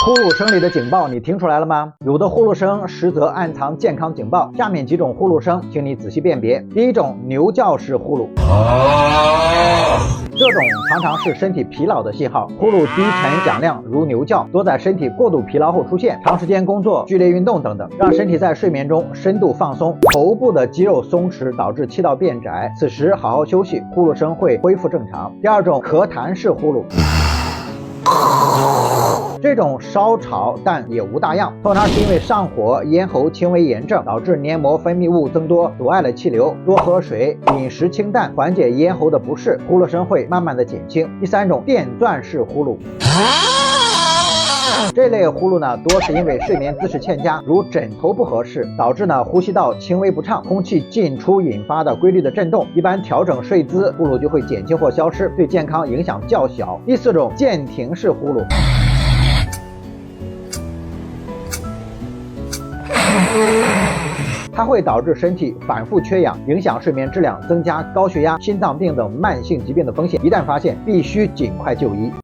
呼噜声里的警报你听出来了吗？有的呼噜声实则暗藏健康警报。下面几种呼噜声，请你仔细辨别。第一种，牛叫式呼噜。这种常常是身体疲劳的信号，呼噜低沉响亮如牛叫，多在身体过度疲劳后出现，长时间工作、剧烈运动等等，让身体在睡眠中深度放松，头部的肌肉松弛，导致气道变窄。此时好好休息，呼噜声会恢复正常。第二种，咳痰式呼噜。这种稍吵但也无大恙，通常是因为上火、咽喉轻微炎症，导致黏膜分泌物增多，阻碍了气流。多喝水，饮食清淡，缓解咽喉的不适，呼噜声会慢慢的减轻。第三种，电钻式呼噜。这类呼噜呢，多是因为睡眠姿势欠佳，如枕头不合适，导致呢呼吸道轻微不畅，空气进出引发的规律的震动。一般调整睡姿，呼噜就会减轻或消失，对健康影响较小。第四种，渐停式呼噜。它会导致身体反复缺氧，影响睡眠质量，增加高血压、心脏病等慢性疾病的风险。一旦发现，必须尽快就医。